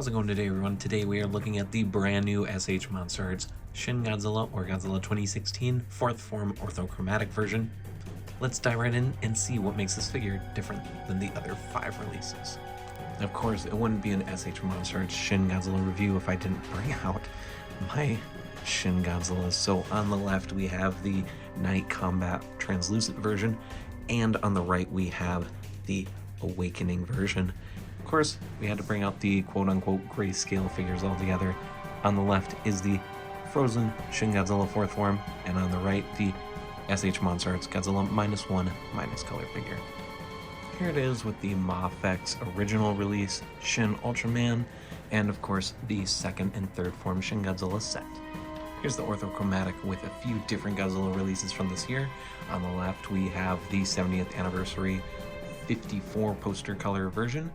How's it going today, everyone? Today we are looking at the brand new MonsterArts Shin Godzilla, or Godzilla 2016 4th Form OrthoChromatic version. Let's dive right in and see what makes this figure different than the other 5 releases. Of course, it wouldn't be an SHMA Shin Godzilla review if I didn't bring out my Shin Godzilla. So on the left we have the Night Combat translucent version, and on the right we have the Awakening version. Of course, we had to bring out the quote-unquote grayscale figures altogether. On the left is the frozen Shin Godzilla 4th Form, and on the right the MonsterArts Godzilla -1 minus color figure. Here it is with the Mafex original release Shin Ultraman, and of course the 2nd and 3rd Form Shin Godzilla set. Here's the OrthoChromatic with a few different Godzilla releases from this year. On the left we have the 70th anniversary 54 poster color version,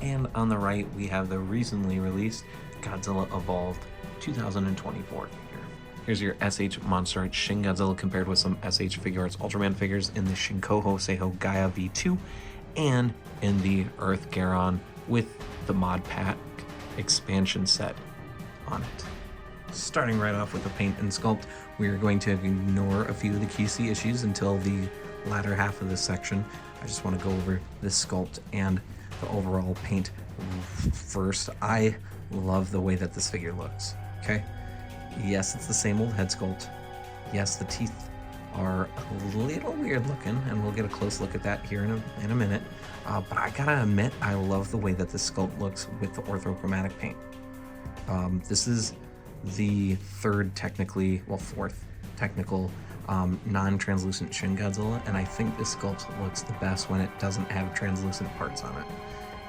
and on the right we have the recently released Godzilla Evolved 2024 figure. Here's your MonsterArts Shin Godzilla compared with some Figuarts Ultraman figures in the Shinkoho Seiho Gaia V2 and in the Earth Garon with the Mod Pack expansion set on it. Starting right off with the paint and sculpt, we are going to ignore a few of the QC issues until the latter half of this section. I just want to go over this sculpt and the overall paint first. I love the way that this figure looks, okay? Yes, it's the same old head sculpt. Yes, the teeth are a little weird looking, and we'll get a close look at that here in a minute. But I gotta admit, I love the way that this sculpt looks with the OrthoChromatic paint. This is the fourth technical non-translucent Shin Godzilla, and I think this sculpt looks the best when it doesn't have translucent parts on it.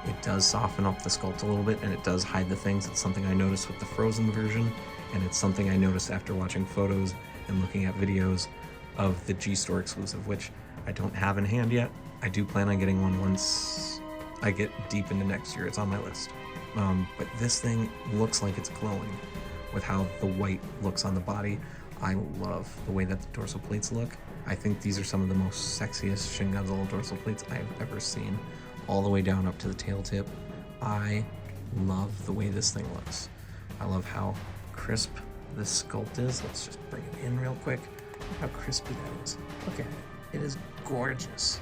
It does soften up the sculpt a little bit, and it does hide the things. It's something I noticed with the frozen version, and it's something I noticed after watching photos and looking at videos of the G-Store exclusive, which I don't have in hand yet. I do plan on getting one once I get deep into next year. It's on my list. But this thing looks like it's glowing with how the white looks on the body. I love the way that the dorsal plates look. I think these are some of the most sexiest Shin Godzilla dorsal plates I've ever seen, all the way down up to the tail tip. I love the way this thing looks. I love how crisp this sculpt is. Let's just bring it in real quick. Look how crispy that is. Look at it. It is gorgeous.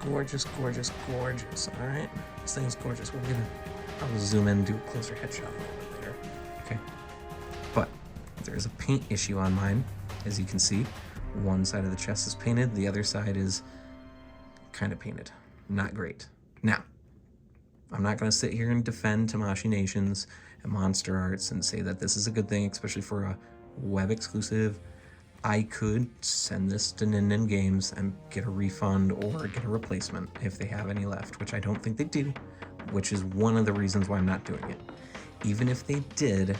Gorgeous, gorgeous, gorgeous. All right? This thing is gorgeous. I'll zoom in and do a closer headshot a little bit later. Okay. But there's a paint issue on mine. As you can see, one side of the chest is painted, the other side is kind of painted. Not great. Now, I'm not going to sit here and defend Tamashii Nations and MonsterArts and say that this is a good thing, especially for a web exclusive. I could send this to Nin Games and get a refund or get a replacement if they have any left, which I don't think they do, which is one of the reasons why I'm not doing it. Even if they did,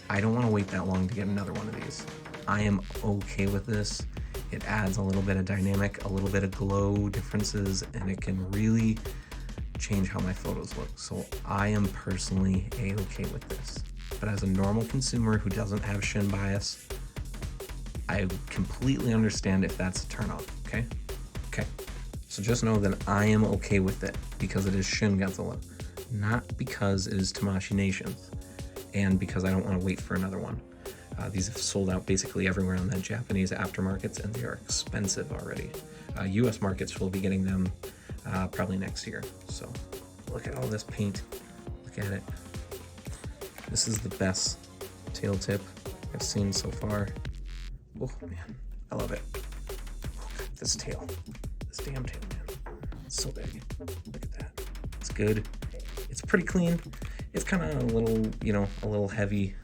I don't want to wait that long to get another one of these. I am okay with this. It adds a little bit of dynamic, a little bit of glow differences, and it can really change how my photos look. So I am personally a-okay with this. But as a normal consumer who doesn't have Shin bias, I completely understand if that's a turnoff, okay? Okay, so just know that I am okay with it because it is Shin Godzilla, not because it is Tamashii Nations, and because I don't want to wait for another one. These have sold out basically everywhere on the Japanese aftermarkets, and they are expensive already. US markets will be getting them probably next year. So look at all this paint. Look at it. This is the best tail tip I've seen so far. Oh man, I love it. Oh, God, this tail. This damn tail, man. It's so big. Look at that. It's good. It's pretty clean. It's kind of a little heavy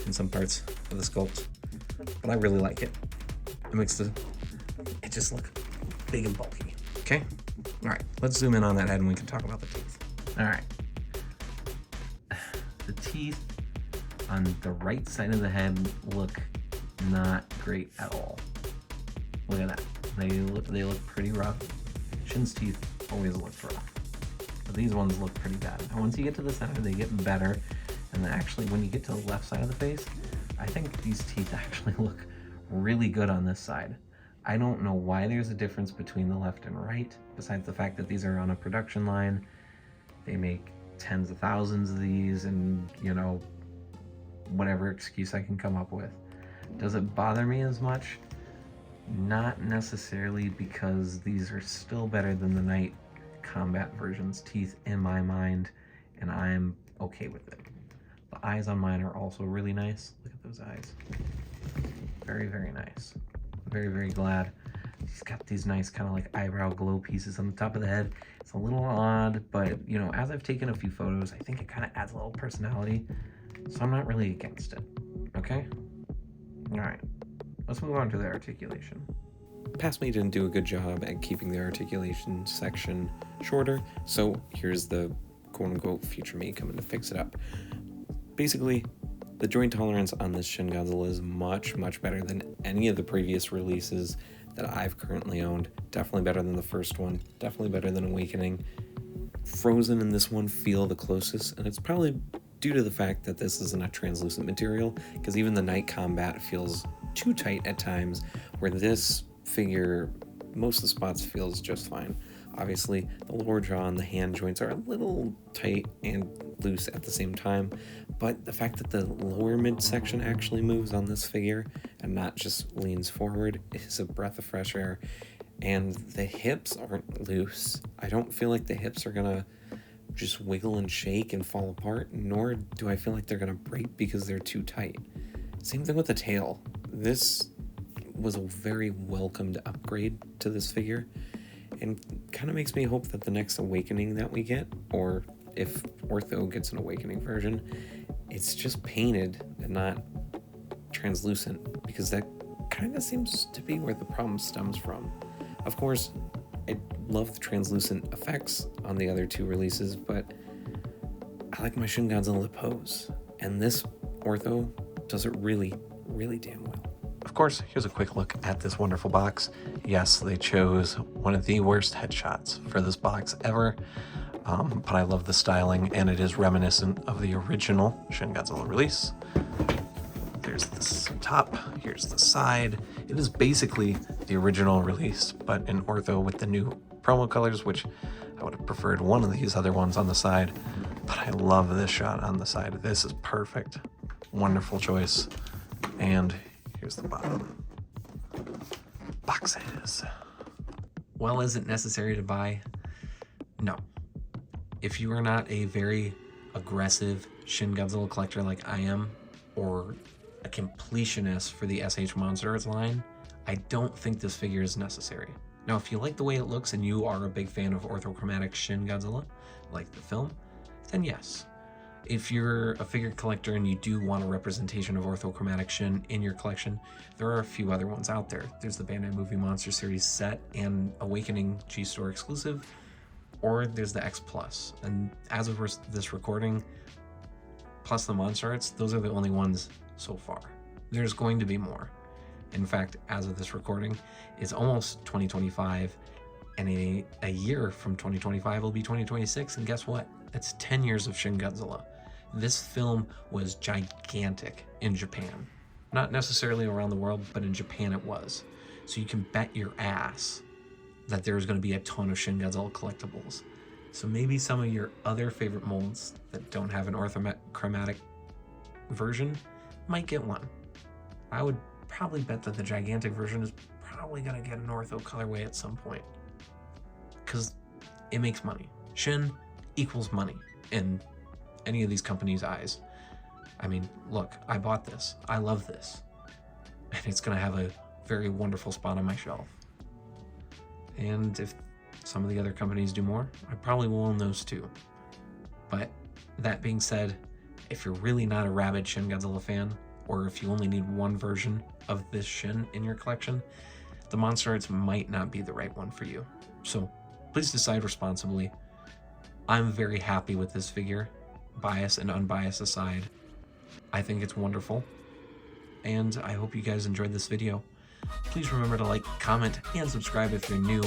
in some parts of the sculpt, but I really like it. It just looks big and bulky. Okay? All right, let's zoom in on that head and we can talk about the teeth. All right. The teeth on the right side of the head look not great at all. Look at that. They look pretty rough. Shin's teeth always looked rough, but these ones look pretty bad. And once you get to the center, they get better. And then actually, when you get to the left side of the face, I think these teeth actually look really good on this side. I don't know why there's a difference between the left and right, besides the fact that these are on a production line. They make tens of thousands of these and, you know, whatever excuse I can come up with. Does it bother me as much? Not necessarily, because these are still better than the Night Combat version's teeth in my mind, and I'm okay with it. The eyes on mine are also really nice. Look at those eyes. Very, very nice. Very, very glad. He's got these nice kind of like eyebrow glow pieces on the top of the head. It's a little odd, but you know, as I've taken a few photos, I think it kind of adds a little personality, so I'm not really against it. Okay? All right. Let's move on to the articulation. Past Me didn't do a good job at keeping the articulation section shorter, so here's the quote-unquote future me coming to fix it up. Basically, the joint tolerance on this Shin Godzilla is much, much better than any of the previous releases that I've currently owned. Definitely better than the first one, definitely better than Awakening. Frozen and this one feel the closest, and it's probably due to the fact that this isn't a translucent material, because even the Night Combat feels too tight at times, where this figure, most of the spots feels just fine. Obviously, the lower jaw and the hand joints are a little tight and loose at the same time, but the fact that the lower midsection actually moves on this figure and not just leans forward is a breath of fresh air. And the hips aren't loose. I don't feel like the hips are gonna just wiggle and shake and fall apart, nor do I feel like they're gonna break because they're too tight. Same thing with the tail. This was a very welcomed upgrade to this figure, and kind of makes me hope that the next Awakening that we get, or if Ortho gets an Awakening version, it's just painted and not translucent, because that kind of seems to be where the problem stems from. Of course, I love the translucent effects on the other two releases, but I like my Shin Godzilla pose, and this Ortho does it really, really damn well. Of course, here's a quick look at this wonderful box. Yes, they chose one of the worst headshots for this box ever, but I love the styling, and it is reminiscent of the original Shin Godzilla release. There's this top, here's the side. It is basically the original release, but in Ortho with the new promo colors, which I would have preferred one of these other ones on the side, but I love this shot on the side. This is perfect. Wonderful choice. And here's the bottom. Boxes. Well, is it necessary to buy? No. If you are not a very aggressive Shin Godzilla collector like I am, or a completionist for the SH MonsterArts line, I don't think this figure is necessary. Now, if you like the way it looks and you are a big fan of OthroChromatic Shin Godzilla, like the film, then yes. If you're a figure collector and you do want a representation of OthroChromatic Shin in your collection, there are a few other ones out there. There's the Bandai Movie Monster Series set and Awakening G-Store exclusive, or there's the X Plus. And as of this recording, plus the MonsterArts, those are the only ones so far. There's going to be more. In fact, as of this recording, it's almost 2025, and a year from 2025 will be 2026, and guess what? It's 10 years of Shin Godzilla. This film was gigantic in Japan. Not necessarily around the world, but in Japan it was. So you can bet your ass that there's going to be a ton of Shin Godzilla collectibles. So maybe some of your other favorite molds that don't have an OthroChromatic version might get one. I would probably bet that the gigantic version is probably going to get an Ortho colorway at some point, because it makes money. Shin equals money in any of these companies' eyes. I mean, look, I bought this. I love this. And it's going to have a very wonderful spot on my shelf. And if some of the other companies do more, I probably will own those too. But that being said, if you're really not a rabid Shin Godzilla fan, or if you only need one version of this Shin in your collection, the MonsterArts might not be the right one for you. So please decide responsibly. I'm very happy with this figure, bias and unbiased aside. I think it's wonderful, and I hope you guys enjoyed this video. Please remember to like, comment, and subscribe if you're new.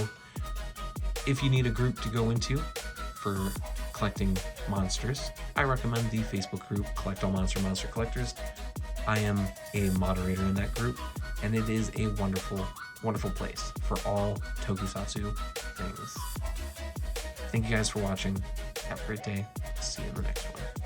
If you need a group to go into for collecting monsters, I recommend the Facebook group Collect All Monster Collectors. I am a moderator in that group, and it is a wonderful, wonderful place for all tokusatsu things. Thank you guys for watching. Have a great day. See you in the next one.